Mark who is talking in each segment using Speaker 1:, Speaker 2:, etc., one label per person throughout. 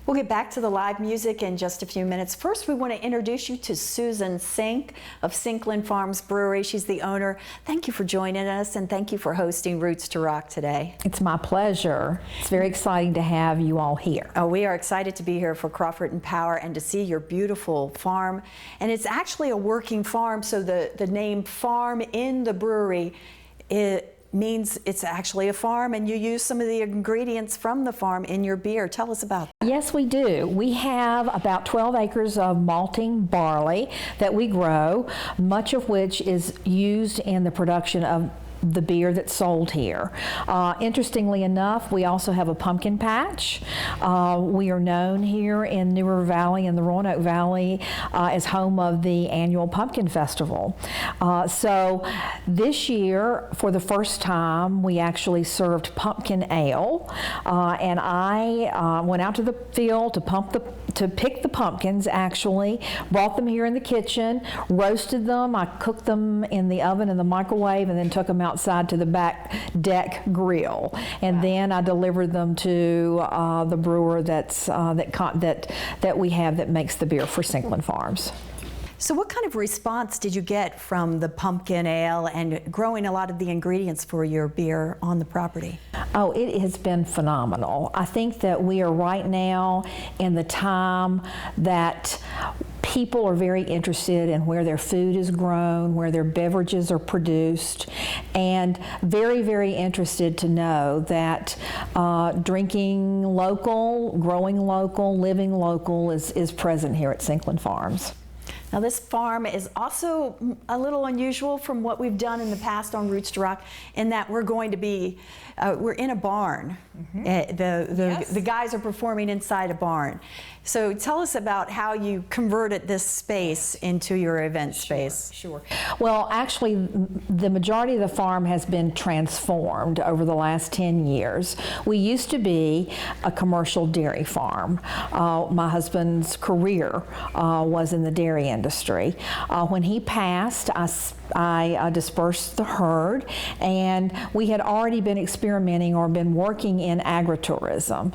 Speaker 1: We'll get back to the live music in just a few minutes. First, we want to introduce you to Susan Sink of Sinkland Farms Brewery. She's the owner. Thank you for joining us, and thank you for hosting Roots to Rock today.
Speaker 2: It's my pleasure. It's very exciting to have you all here.
Speaker 1: Oh, we are excited to be here for Crawford Power and to see your beautiful farm. And it's actually a working farm, so the name farm in the brewery, it means it's actually a farm, and you use some of the ingredients from the farm in your beer. Tell us about that.
Speaker 2: Yes, we do. We have about 12 acres of malting barley that we grow, much of which is used in the production of the beer that's sold here. Interestingly enough, we also have a pumpkin patch. We are known here in New River Valley and the Roanoke Valley as home of the annual Pumpkin Festival. So this year, for the first time, we actually served pumpkin ale, and I went out to the field to pick the pumpkins, actually, brought them here in the kitchen, roasted them. I cooked them in the oven in the microwave, and then took them outside to the back deck grill, and then I delivered them to the brewer that we have that makes the beer for Sinkland Farms.
Speaker 1: So what kind of response did you get from the pumpkin ale and growing a lot of the ingredients for your beer on the property?
Speaker 2: Oh, it has been phenomenal. I think that we are right now in the time that people are very interested in where their food is grown, where their beverages are produced, and very, very interested to know that drinking local, growing local, living local is present here at Sinkland Farms.
Speaker 1: Now, this farm is also a little unusual from what we've done in the past on Roots to Rock, in that we're going to be, we're in a barn. Mm-hmm. The guys are performing inside a barn. So tell us about how you converted this space into your event space.
Speaker 2: Sure. Well, actually, the majority of the farm has been transformed over the last 10 years. We used to be a commercial dairy farm. My husband's career was in the dairy industry. When he passed, I dispersed the herd, and we had already been experimenting or been working in agritourism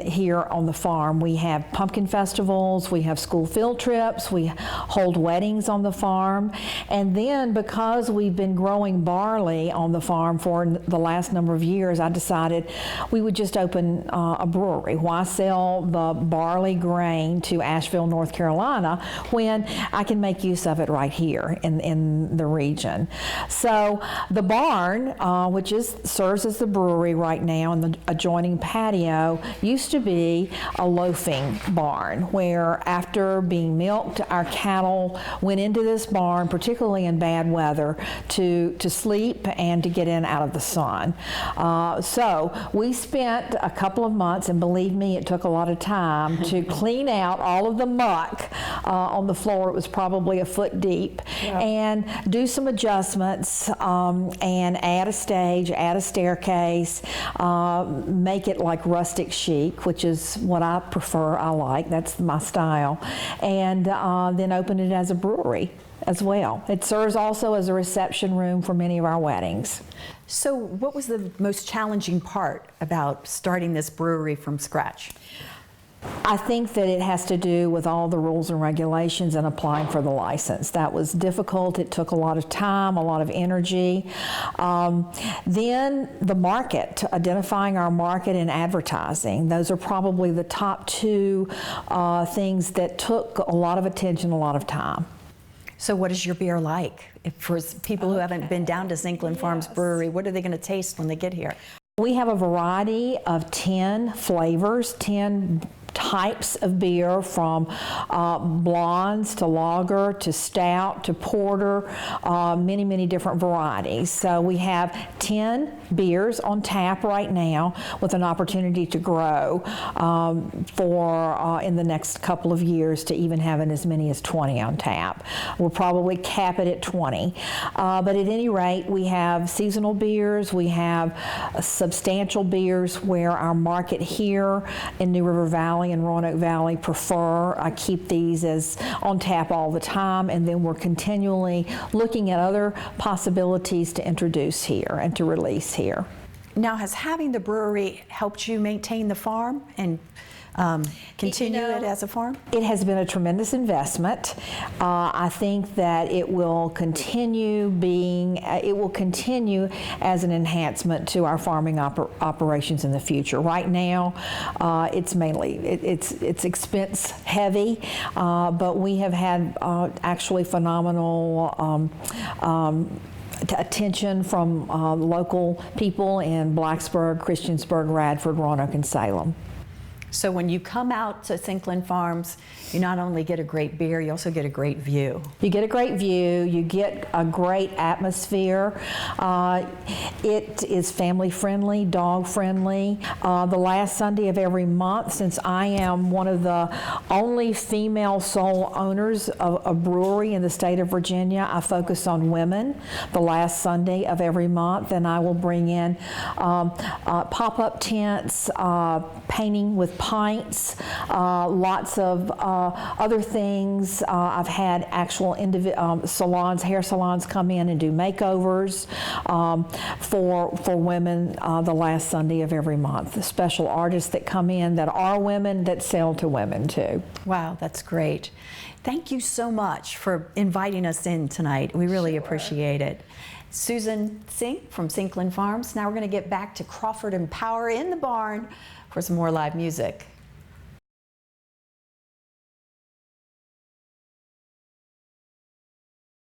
Speaker 2: here on the farm. We have pumpkin festivals, we have school field trips, we hold weddings on the farm, and then because we've been growing barley on the farm for the last number of years, I decided we would just open a brewery. Why sell the barley grain to Asheville, North Carolina, when I can make use of it right here in the region? So the barn, which serves as the brewery right now, and the adjoining patio, used to be a loafing barn where, after being milked, our cattle went into this barn, particularly in bad weather, to sleep and to get in out of the sun. So we spent a couple of months, and believe me, it took a lot of time to clean out all of the muck on the floor. It was probably a foot deep. Yeah. And do some adjustments and add a stage, add a staircase, make it like rustic chic, which is what I prefer, I like, that's my style, and then open it as a brewery as well. It serves also as a reception room for many of our weddings.
Speaker 1: So what was the most challenging part about starting this brewery from scratch?
Speaker 2: I think that it has to do with all the rules and regulations and applying for the license. That was difficult. It took a lot of time, a lot of energy. Then the market, identifying our market and advertising. Those are probably the top two things that took a lot of attention, a lot of time.
Speaker 1: So what is your beer like? For people who haven't been down to Sinkland Farms Brewery, what are they going to taste when they get here?
Speaker 2: We have a variety of 10 flavors, 10 types of beer, from blondes to lager to stout to porter, many, many different varieties. So we have 10 beers on tap right now, with an opportunity to grow in the next couple of years to even having as many as 20 on tap. We'll probably cap it at 20. But at any rate, we have seasonal beers, we have substantial beers where our market here in New River Valley and Roanoke Valley prefer. I keep these as on tap all the time, and then we're continually looking at other possibilities to introduce here and to release here.
Speaker 1: Now, has having the brewery helped you maintain the farm and continue it as a farm?
Speaker 2: It has been a tremendous investment. I think that it will continue as an enhancement to our farming operations in the future. Right now, it's mainly, it's expense heavy, but we have had actually phenomenal attention from local people in Blacksburg, Christiansburg, Radford, Roanoke, and Salem.
Speaker 1: So when you come out to Sinkland Farms, you not only get a great beer, you also get a great view.
Speaker 2: You get a great view, you get a great atmosphere. It is family friendly, dog friendly. The last Sunday of every month, since I am one of the only female sole owners of a brewery in the state of Virginia, I focus on women the last Sunday of every month, and I will bring in pop-up tents, painting with pints, lots of other things. I've had actual salons, hair salons come in and do makeovers for women the last Sunday of every month. Special artists that come in that are women that sell to women too.
Speaker 1: Wow, that's great. Thank you so much for inviting us in tonight. We really appreciate it. Susan Sink from Sinkland Farms. Now we're going to get back to Crawford and Power in the barn for some more live music.